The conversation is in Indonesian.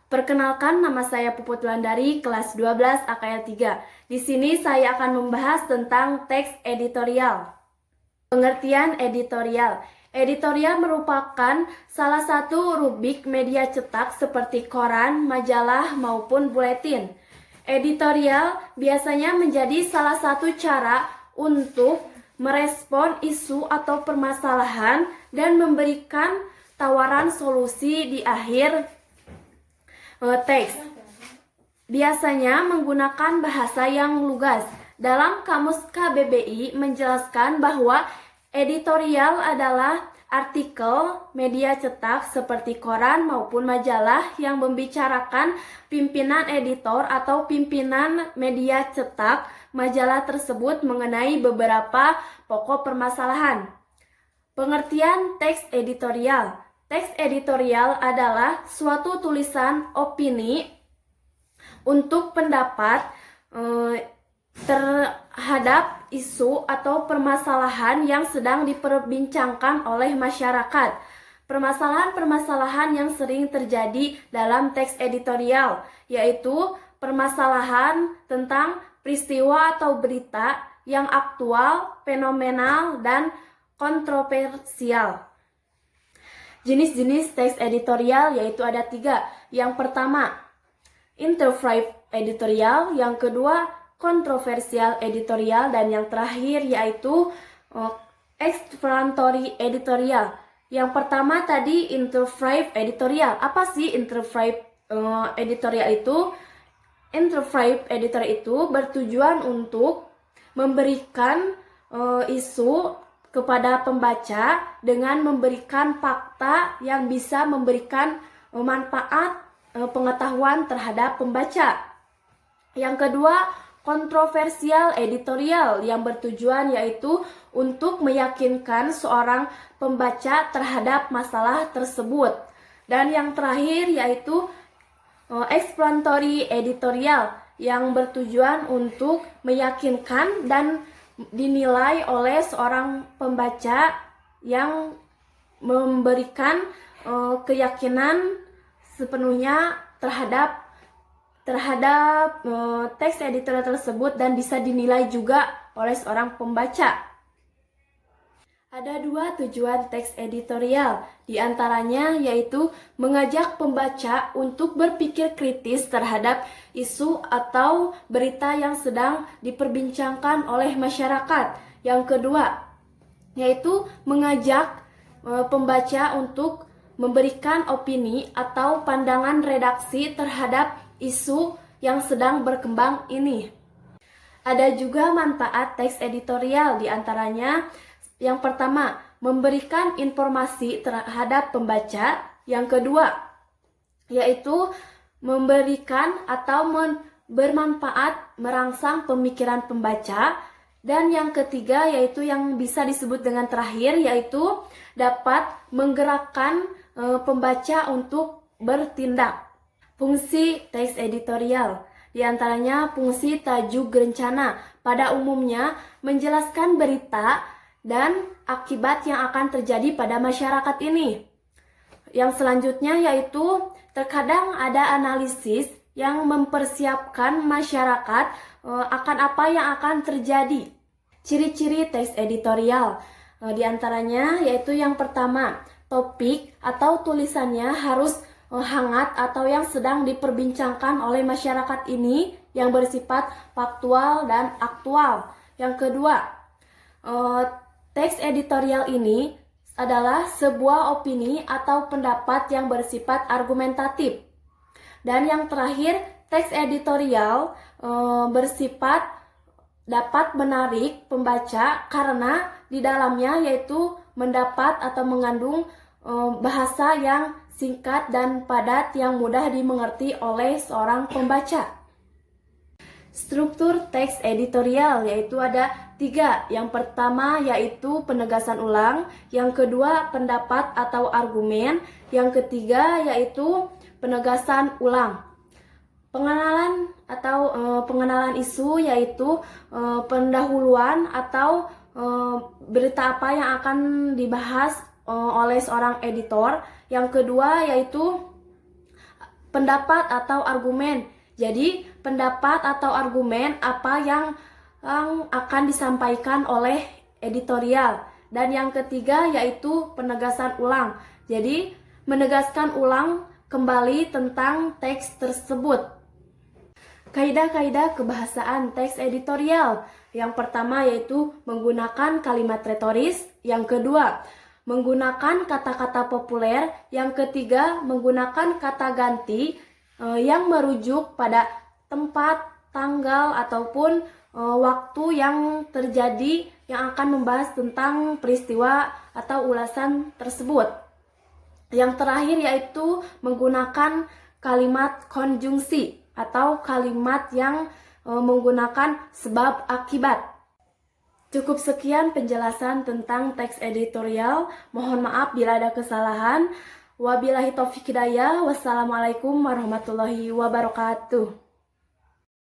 Perkenalkan, nama saya Puput Wulandari, kelas 12 AKL 3. Di sini saya akan membahas tentang teks editorial. Pengertian editorial. Editorial merupakan salah satu rubrik media cetak seperti koran, majalah, maupun buletin. Editorial biasanya menjadi salah satu cara untuk merespon isu atau permasalahan dan memberikan tawaran solusi di akhir teks. Biasanya menggunakan bahasa yang lugas. Dalam Kamus KBBI menjelaskan bahwa editorial adalah artikel media cetak seperti koran maupun majalah yang membicarakan pimpinan editor atau pimpinan media cetak majalah tersebut mengenai beberapa pokok permasalahan. Pengertian teks editorial. Teks editorial adalah suatu tulisan opini untuk pendapat terhadap isu atau permasalahan yang sedang diperbincangkan oleh masyarakat. Permasalahan-permasalahan yang sering terjadi dalam teks editorial, yaitu permasalahan tentang peristiwa atau berita yang aktual, fenomenal, dan kontroversial. Jenis-jenis teks editorial yaitu ada 3. Yang pertama, interpretive editorial, yang kedua, kontroversial editorial, dan yang terakhir yaitu explanatory editorial. Yang pertama tadi interpretive editorial. Apa sih interpretive editorial itu? Interpretive editorial itu bertujuan untuk memberikan isu kepada pembaca dengan memberikan fakta yang bisa memberikan manfaat pengetahuan terhadap pembaca. Yang kedua, kontroversial editorial yang bertujuan yaitu untuk meyakinkan seorang pembaca terhadap masalah tersebut. Dan yang terakhir yaitu explanatory editorial yang bertujuan untuk meyakinkan dan dinilai oleh seorang pembaca yang memberikan keyakinan sepenuhnya terhadap teks editorial tersebut dan bisa dinilai juga oleh seorang pembaca. Ada 2 tujuan teks editorial, diantaranya yaitu mengajak pembaca untuk berpikir kritis terhadap isu atau berita yang sedang diperbincangkan oleh masyarakat. Yang kedua, yaitu mengajak pembaca untuk memberikan opini atau pandangan redaksi terhadap isu yang sedang berkembang ini. Ada juga manfaat teks editorial, diantaranya yang pertama, memberikan informasi terhadap pembaca. Yang kedua, yaitu memberikan atau bermanfaat merangsang pemikiran pembaca. Dan yang ketiga, yaitu yang bisa disebut dengan terakhir, yaitu dapat menggerakkan pembaca untuk bertindak. Fungsi teks editorial, diantaranya fungsi tajuk rencana, pada umumnya menjelaskan berita dan akibat yang akan terjadi pada masyarakat ini. Yang selanjutnya yaitu terkadang ada analisis yang mempersiapkan masyarakat akan apa yang akan terjadi. Ciri-ciri teks editorial diantaranya yaitu yang pertama, topik atau tulisannya harus hangat atau yang sedang diperbincangkan oleh masyarakat ini yang bersifat faktual dan aktual. Yang kedua, teks editorial ini adalah sebuah opini atau pendapat yang bersifat argumentatif. Dan yang terakhir, teks editorial bersifat dapat menarik pembaca karena di dalamnya yaitu mendapat atau mengandung bahasa yang singkat dan padat yang mudah dimengerti oleh seorang pembaca. Struktur teks editorial yaitu ada 3. Yang pertama yaitu penegasan ulang, yang kedua pendapat atau argumen, yang ketiga yaitu penegasan ulang. Pengenalan atau pengenalan isu yaitu pendahuluan atau berita apa yang akan dibahas oleh seorang editor. Yang kedua yaitu pendapat atau argumen. Jadi, pendapat atau argumen apa yang akan disampaikan oleh editorial. Dan yang ketiga yaitu penegasan ulang. Jadi, menegaskan ulang kembali tentang teks tersebut. Kaidah-kaidah kebahasaan teks editorial. Yang pertama yaitu menggunakan kalimat retoris. Yang kedua, menggunakan kata-kata populer. Yang ketiga, menggunakan kata ganti yang merujuk pada tempat, tanggal, ataupun waktu yang terjadi yang akan membahas tentang peristiwa atau ulasan tersebut. Yang terakhir yaitu menggunakan kalimat konjungsi atau kalimat yang menggunakan sebab akibat. Cukup sekian penjelasan tentang teks editorial. Mohon maaf bila ada kesalahan. Wabillahi taufiq hidayah. Wassalamualaikum warahmatullahi wabarakatuh.